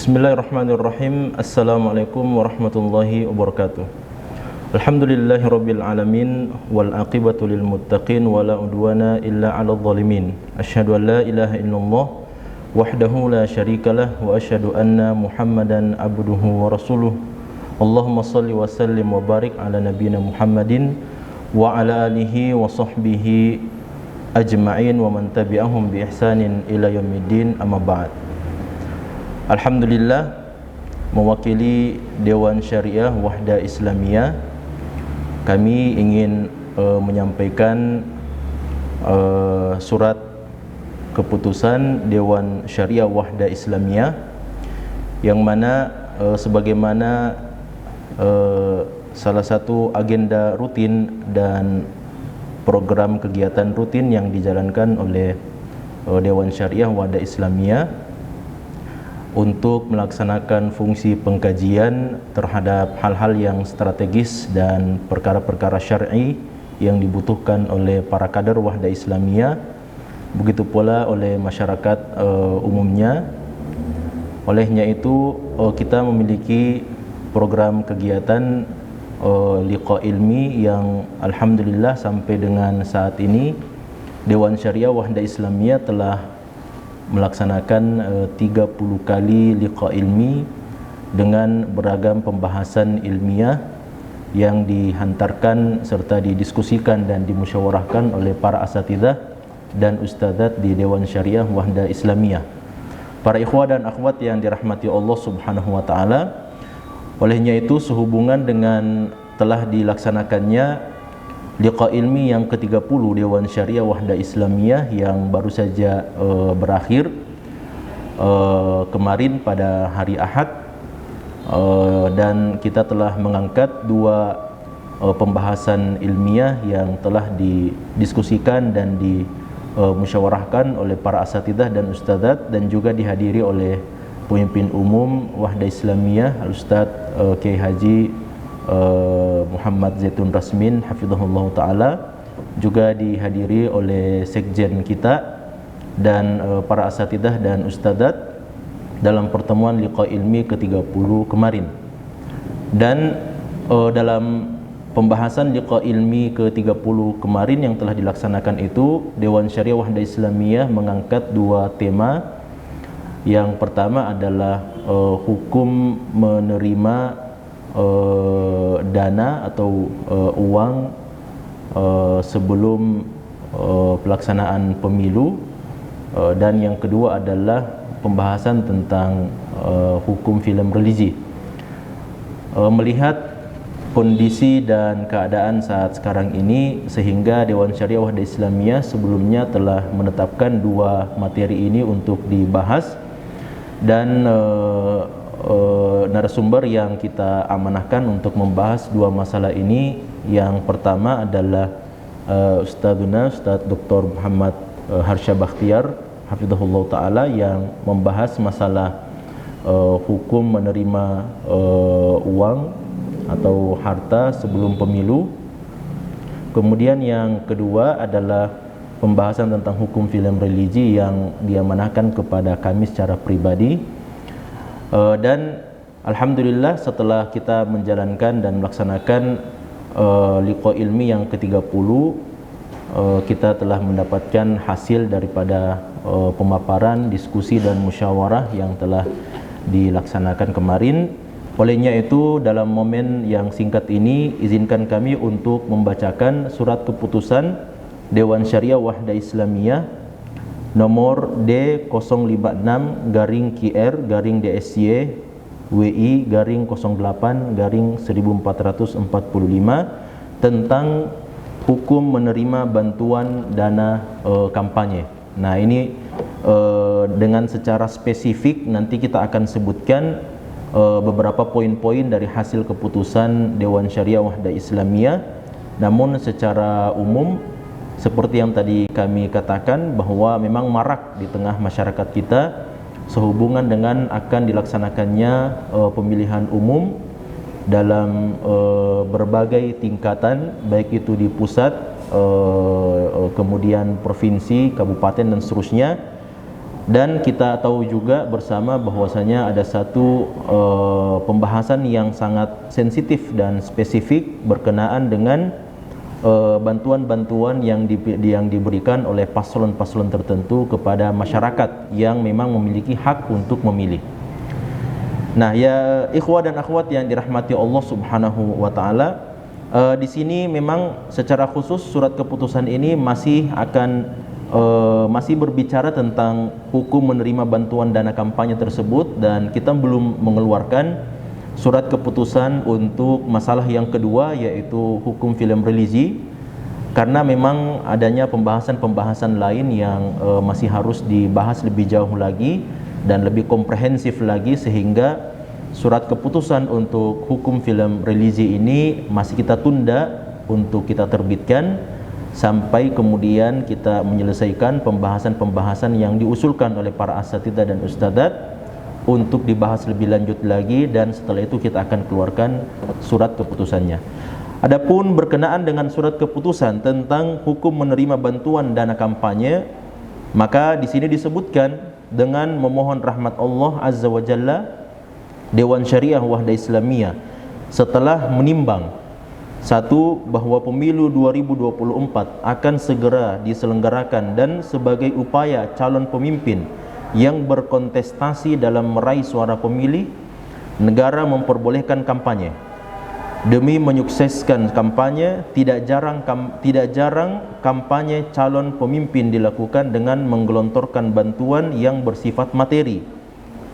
Bismillahirrahmanirrahim. Assalamualaikum warahmatullahi wabarakatuh. Alhamdulillahirabbil alamin wal aqibatu lil muttaqin wala udwana illa 'alal zalimin. Asyhadu an la ilaha illallah wahdahu la syarikalah wa asyhadu anna Muhammadan abduhu wa rasuluh. Allahumma shalli wa sallim wa barik ala nabiyyina Muhammadin wa ala alihi wa sahbihi ajma'in wa man tabi'ahum bi ihsanin ila yaumiddin, amma ba'd. Alhamdulillah, mewakili Dewan Syariah Wahda Islamiyah, kami ingin menyampaikan surat keputusan Dewan Syariah Wahda Islamiyah yang mana sebagaimana salah satu agenda rutin dan program kegiatan rutin yang dijalankan oleh Dewan Syariah Wahda Islamiyah untuk melaksanakan fungsi pengkajian terhadap hal-hal yang strategis dan perkara-perkara syar'i yang dibutuhkan oleh para kader Wahda Islamiyah, begitu pula oleh masyarakat umumnya. Olehnya itu kita memiliki program kegiatan liqa ilmi yang alhamdulillah sampai dengan saat ini Dewan Syariah Wahda Islamiyah telah melaksanakan 30 kali liqa ilmi dengan beragam pembahasan ilmiah yang dihantarkan serta didiskusikan dan dimusyawarahkan oleh para asatidzah dan ustadzat di Dewan Syariah Wahda Islamiyah. Para ikhwah dan akhwat yang dirahmati Allah Subhanahu wa taala, olehnya itu sehubungan dengan telah dilaksanakannya liqa ilmi yang ke-30 Dewan Syariah Wahda Islamiyah yang baru saja berakhir kemarin pada hari Ahad, dan kita telah mengangkat dua pembahasan ilmiah yang telah didiskusikan dan dimusyawarahkan oleh para asatidzah dan ustadzat dan juga dihadiri oleh pemimpin umum Wahda Islamiyah Al-Ustaz Kiai Haji Muhammad Zaitun Rasmin hafizahullah ta'ala, juga dihadiri oleh sekjen kita dan para asatidzah dan ustadzat dalam pertemuan liqa ilmi ke-30 kemarin. Dan dalam pembahasan liqa ilmi ke-30 kemarin yang telah dilaksanakan itu, Dewan Syariah Wahda Islamiyah mengangkat dua tema. Yang pertama adalah hukum menerima dana atau uang sebelum pelaksanaan pemilu, dan yang kedua adalah pembahasan tentang hukum filem religi. Melihat kondisi dan keadaan saat sekarang ini, sehingga Dewan Syariah Wahda Islamiyah sebelumnya telah menetapkan dua materi ini untuk dibahas, dan narasumber yang kita amanahkan untuk membahas dua masalah ini, yang pertama adalah Ustaz Dr. Muhammad Harsha Bakhtiar hafizahullah ta'ala, yang membahas masalah hukum menerima uang atau harta sebelum pemilu. Kemudian yang kedua adalah pembahasan tentang hukum filem religi yang diamanahkan kepada kami secara pribadi. Dan alhamdulillah setelah kita menjalankan dan melaksanakan liqa ilmi yang ke-30, kita telah mendapatkan hasil daripada pemaparan, diskusi dan musyawarah yang telah dilaksanakan kemarin. Olehnya itu, dalam momen yang singkat ini, izinkan kami untuk membacakan surat keputusan Dewan Syariah Wahda Islamiyah nomor D056-QR-DSY WI-08-1445 tentang hukum menerima bantuan dana kampanye. Nah, ini dengan secara spesifik nanti kita akan sebutkan beberapa poin-poin dari hasil keputusan Dewan Syariah Wahda Islamiyah. Namun secara umum, seperti yang tadi kami katakan, bahwa memang marak di tengah masyarakat kita sehubungan dengan akan dilaksanakannya pemilihan umum dalam berbagai tingkatan, baik itu di pusat, kemudian provinsi, kabupaten dan seterusnya. Dan kita tahu juga bersama bahwasanya ada satu pembahasan yang sangat sensitif dan spesifik berkenaan dengan bantuan-bantuan yang diberikan oleh paslon-paslon tertentu kepada masyarakat yang memang memiliki hak untuk memilih. Nah, ya ikhwah dan akhwat yang dirahmati Allah Subhanahu wa taala, di sini memang secara khusus surat keputusan ini masih berbicara tentang hukum menerima bantuan dana kampanye tersebut, dan kita belum mengeluarkan surat keputusan untuk masalah yang kedua, yaitu hukum film religi, karena memang adanya pembahasan-pembahasan lain yang masih harus dibahas lebih jauh lagi dan lebih komprehensif lagi, sehingga surat keputusan untuk hukum film religi ini masih kita tunda untuk kita terbitkan sampai kemudian kita menyelesaikan pembahasan-pembahasan yang diusulkan oleh para asatidzah dan ustadzat untuk dibahas lebih lanjut lagi, dan setelah itu kita akan keluarkan surat keputusannya. Adapun berkenaan dengan surat keputusan tentang hukum menerima bantuan dana kampanye, maka di sini disebutkan dengan memohon rahmat Allah Azza wa Jalla, Dewan Syariah Wahda Islamiyah setelah menimbang satu, bahwa pemilu 2024 akan segera diselenggarakan dan sebagai upaya calon pemimpin yang berkontestasi dalam meraih suara pemilih, negara memperbolehkan kampanye. Demi menyukseskan kampanye, tidak jarang kampanye calon pemimpin dilakukan dengan menggelontorkan bantuan yang bersifat materi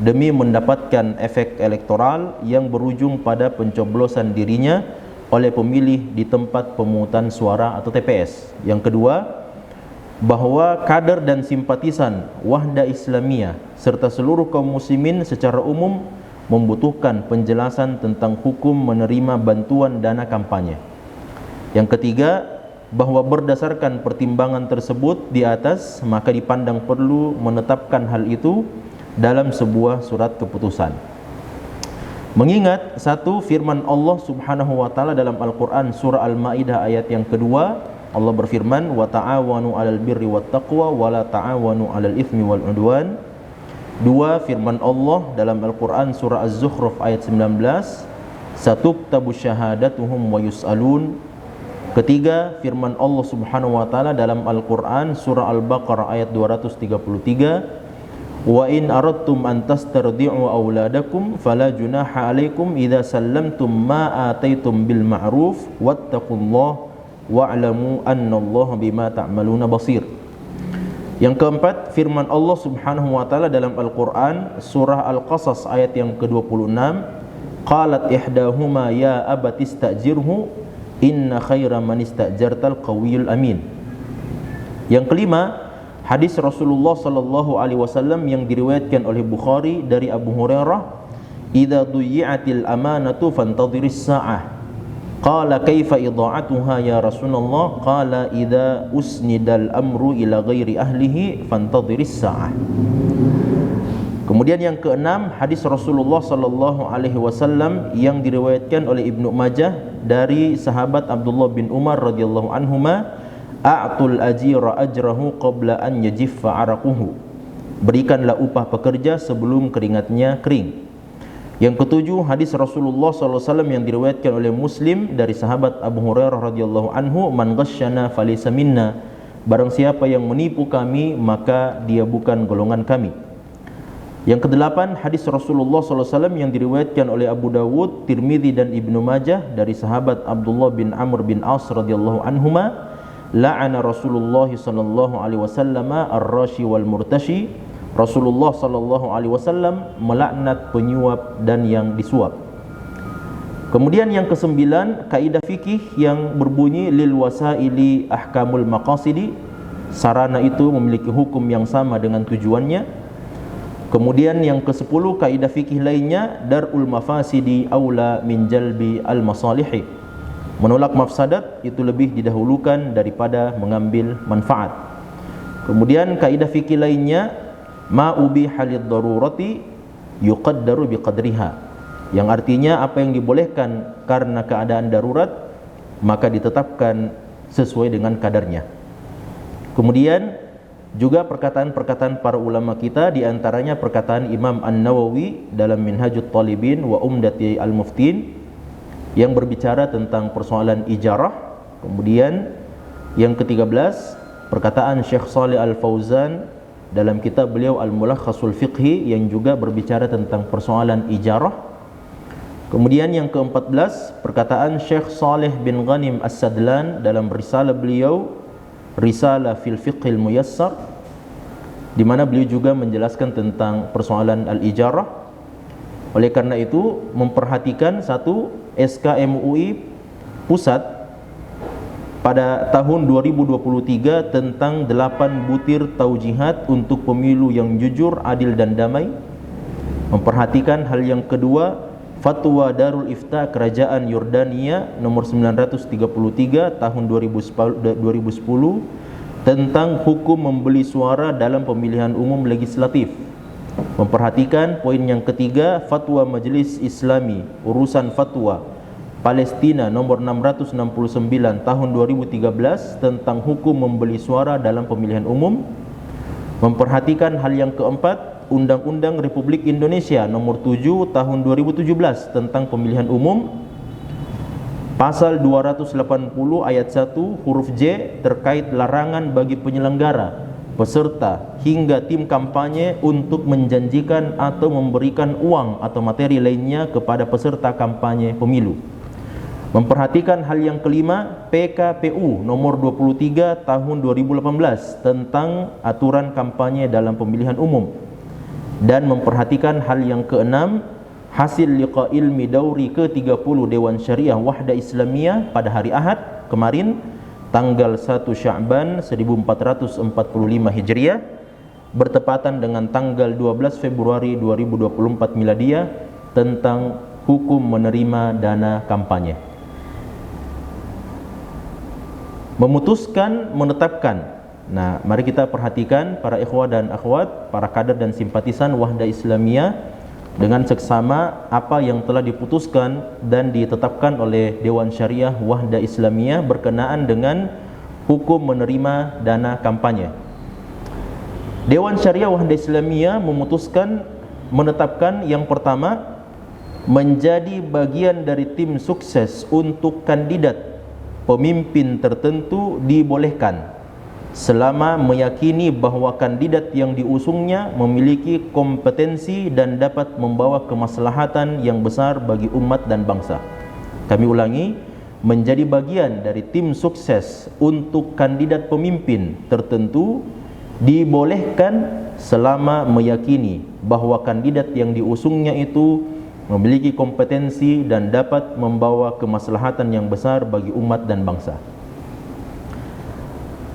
demi mendapatkan efek elektoral yang berujung pada pencoblosan dirinya oleh pemilih di tempat pemungutan suara atau TPS. Yang kedua, bahwa kader dan simpatisan Wahda Islamiyah serta seluruh kaum muslimin secara umum membutuhkan penjelasan tentang hukum menerima bantuan dana kampanye. Yang ketiga, bahwa berdasarkan pertimbangan tersebut di atas, maka dipandang perlu menetapkan hal itu dalam sebuah surat keputusan. Mengingat satu, firman Allah Subhanahu wa taala dalam Al-Qur'an surah Al-Maidah ayat yang kedua, Allah berfirman, wa ta'awanu 'alal birri wat taqwa wa la ta'awanu 'alal itsmi wal 'udwan. Dua, firman Allah dalam Al-Qur'an surah Az-Zukhruf ayat 19, satuktabu syahadatuhum wa yus'alun. Ketiga, firman Allah Subhanahu wa taala dalam Al-Qur'an surah Al-Baqarah ayat 233, wa in aradtum an tastardi'u auladakum fala junaha 'alaikum idza sallamtum ma ataitum bil ma'ruf wattaqullaha wa'lamu annallaha bima ta'maluna basir. Yang keempat, firman Allah Subhanahu wa taala dalam Al-Qur'an surah Al-Qasas ayat yang ke-26, qalat ihdahuma ya abati istajirhu inna khaira man istajartal qawiyul amin. Yang kelima, hadis Rasulullah sallallahu alaihi wasallam yang diriwayatkan oleh Bukhari dari Abu Hurairah, idza duyi'atil amanatu fantadhiris sa'ah. Qala kaifa idha'atuha ya Rasulullah? Qala idza usnidal amru ila ghairi ahlihi fantadhiris sa'ah. Kemudian yang keenam, hadis Rasulullah sallallahu alaihi wasallam yang diriwayatkan oleh Ibnu Majah dari sahabat Abdullah bin Umar radhiyallahu anhuma, a'tul ajira ajrahu qabla an yajiffa araquhu. Berikanlah upah pekerja sebelum keringatnya kering. Yang ketujuh, hadis Rasulullah SAW yang diriwayatkan oleh Muslim dari sahabat Abu Hurairah radhiyallahu anhu, man ghasyana falaysa minna. Barang siapa yang menipu kami, maka dia bukan golongan kami. Yang kedelapan, hadis Rasulullah SAW yang diriwayatkan oleh Abu Dawud, Tirmidzi dan Ibnu Majah dari sahabat Abdullah bin Amr bin As radhiyallahu anhuma, la'ana Rasulullah sallallahu alaihi wasallam ar-rashi wal murtashi. Rasulullah sallallahu alaihi wasallam melaknat penyuap dan yang disuap. Kemudian yang kesembilan, kaidah fikih yang berbunyi lil wasaili ahkamul maqasidi. Sarana itu memiliki hukum yang sama dengan tujuannya. Kemudian yang ke-10, kaidah fikih lainnya, darul mafasidi aula min jalbi al masalihi. Menolak mafsadat itu lebih didahulukan daripada mengambil manfaat. Kemudian kaidah fikih lainnya, ma ubiha lid-darurati yuqaddaru biqadriha, yang artinya apa yang dibolehkan karena keadaan darurat maka ditetapkan sesuai dengan kadarnya. Kemudian juga perkataan-perkataan para ulama kita, di antaranya perkataan Imam An-Nawawi dalam Minhajut Talibin wa Umdati Al-Muftin yang berbicara tentang persoalan ijarah. Kemudian yang ke-13 perkataan Syekh Shalih Al-Fauzan dalam kitab beliau Al-Mulakhasul Fiqhi yang juga berbicara tentang persoalan ijarah. Kemudian yang ke-14 perkataan Syekh Saleh bin Ghanim As-Sadlan dalam risalah beliau Risalah fil Fiqhil Muyassar, di mana beliau juga menjelaskan tentang persoalan al-ijarah. Oleh karena itu memperhatikan satu SK MUI Pusat pada tahun 2023 tentang 8 butir taujihat untuk pemilu yang jujur, adil dan damai. Memperhatikan hal yang kedua, Fatwa Darul Ifta Kerajaan Yordania nomor 933 tahun 2010 tentang hukum membeli suara dalam pemilihan umum legislatif. Memperhatikan poin yang ketiga, Fatwa Majelis Islami Urusan Fatwa Palestina nomor 669 tahun 2013 tentang hukum membeli suara dalam pemilihan umum. Memperhatikan hal yang keempat, Undang-Undang Republik Indonesia nomor 7 tahun 2017 tentang pemilihan umum, pasal 280 ayat 1 huruf J terkait larangan bagi penyelenggara, peserta hingga tim kampanye untuk menjanjikan atau memberikan uang atau materi lainnya kepada peserta kampanye pemilu. Memperhatikan hal yang kelima, PKPU nomor 23 tahun 2018 tentang aturan kampanye dalam pemilihan umum. Dan memperhatikan hal yang keenam, hasil liqa ilmi dauri ke-30 Dewan Syariah Wahda Islamiyah pada hari Ahad kemarin tanggal 1 Sya'ban 1445 Hijriah bertepatan dengan tanggal 12 Februari 2024 Miladiah tentang hukum menerima dana kampanye. Memutuskan, menetapkan. Nah, mari kita perhatikan para ikhwah dan akhwat, para kader dan simpatisan Wahda Islamiyah dengan seksama apa yang telah diputuskan dan ditetapkan oleh Dewan Syariah Wahda Islamiyah berkenaan dengan hukum menerima dana kampanye. Dewan Syariah Wahda Islamiyah memutuskan, menetapkan yang pertama, menjadi bagian dari tim sukses untuk kandidat pemimpin tertentu dibolehkan selama meyakini bahawa kandidat yang diusungnya memiliki kompetensi dan dapat membawa kemaslahatan yang besar bagi umat dan bangsa. Kami ulangi, menjadi bagian dari tim sukses untuk kandidat pemimpin tertentu dibolehkan selama meyakini bahawa kandidat yang diusungnya itu memiliki kompetensi dan dapat membawa kemaslahatan yang besar bagi umat dan bangsa.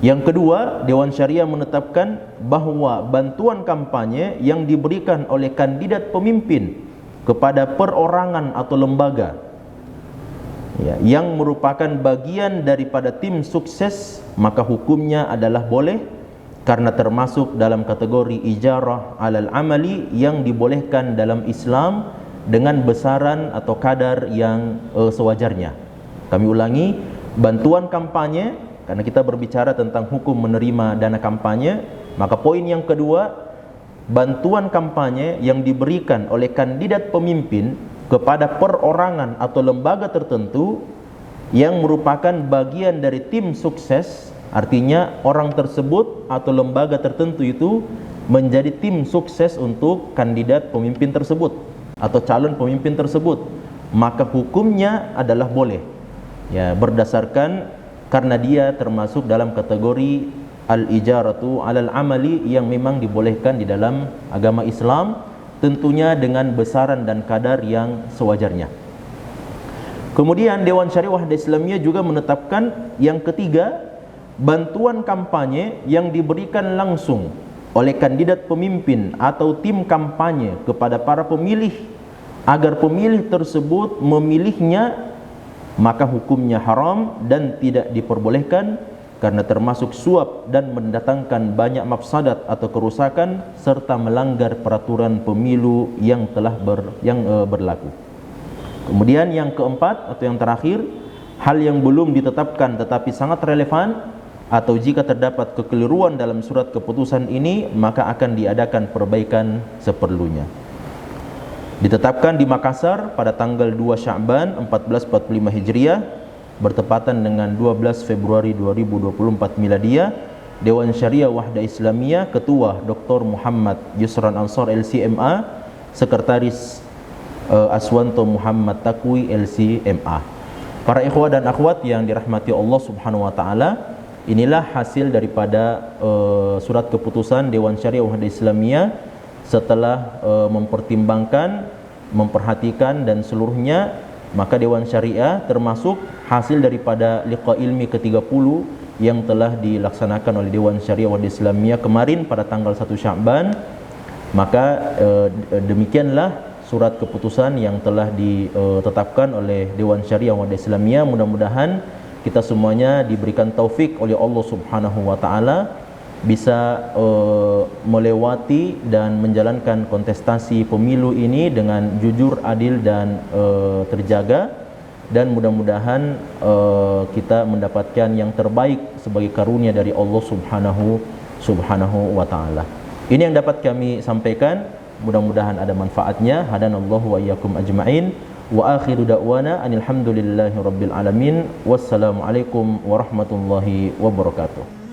Yang kedua, Dewan Syariah menetapkan bahawa bantuan kampanye yang diberikan oleh kandidat pemimpin kepada perorangan atau lembaga yang merupakan bagian daripada tim sukses, maka hukumnya adalah boleh karena termasuk dalam kategori ijarah alal amali yang dibolehkan dalam Islam dengan besaran atau kadar yang sewajarnya. Kami ulangi, bantuan kampanye, karena kita berbicara tentang hukum menerima dana kampanye, maka poin yang kedua, bantuan kampanye yang diberikan oleh kandidat pemimpin kepada perorangan atau lembaga tertentu yang merupakan bagian dari tim sukses, artinya orang tersebut atau lembaga tertentu itu menjadi tim sukses untuk kandidat pemimpin tersebut atau calon pemimpin tersebut, maka hukumnya adalah boleh, ya, berdasarkan karena dia termasuk dalam kategori al-ijaratu alal amali yang memang dibolehkan di dalam agama Islam, tentunya dengan besaran dan kadar yang sewajarnya. Kemudian Dewan Syariah Wahda Islamiyah juga menetapkan yang ketiga, bantuan kampanye yang diberikan langsung oleh kandidat pemimpin atau tim kampanye kepada para pemilih agar pemilih tersebut memilihnya, maka hukumnya haram dan tidak diperbolehkan karena termasuk suap dan mendatangkan banyak mafsadat atau kerusakan serta melanggar peraturan pemilu yang telah berlaku. Kemudian yang keempat atau yang terakhir, hal yang belum ditetapkan tetapi sangat relevan, atau jika terdapat kekeliruan dalam surat keputusan ini, maka akan diadakan perbaikan seperlunya. Ditetapkan di Makassar pada tanggal 2 Sya'ban 1445 Hijriah bertepatan dengan 12 Februari 2024 Miladiah. Dewan Syariah Wahda Islamiyah, Ketua Dr. Muhammad Yusran Ansar LCMA, Sekretaris Aswanto Muhammad Takwi LCMA. Para ikhwah dan akhwat yang dirahmati Allah Subhanahu wa taala, inilah hasil daripada surat keputusan Dewan Syariah Wahda Islamiyah setelah mempertimbangkan, memperhatikan dan seluruhnya, maka Dewan Syariah termasuk hasil daripada liqa ilmi ke-30 yang telah dilaksanakan oleh Dewan Syariah Wahda Islamiyah kemarin pada tanggal 1 Sya'ban. Maka demikianlah surat keputusan yang telah ditetapkan oleh Dewan Syariah Wahda Islamiyah. Mudah-mudahan kita semuanya diberikan taufik oleh Allah Subhanahu wa taala bisa melewati dan menjalankan kontestasi pemilu ini dengan jujur, adil dan terjaga, dan mudah-mudahan kita mendapatkan yang terbaik sebagai karunia dari Allah Subhanahu wa taala. Ini yang dapat kami sampaikan, mudah-mudahan ada manfaatnya. Hadanallahu wa iyyakum ajma'in. Wa akhiru da'wana anil hamdulillahi rabbil alamin. Wassalamualaikum warahmatullahi wabarakatuh.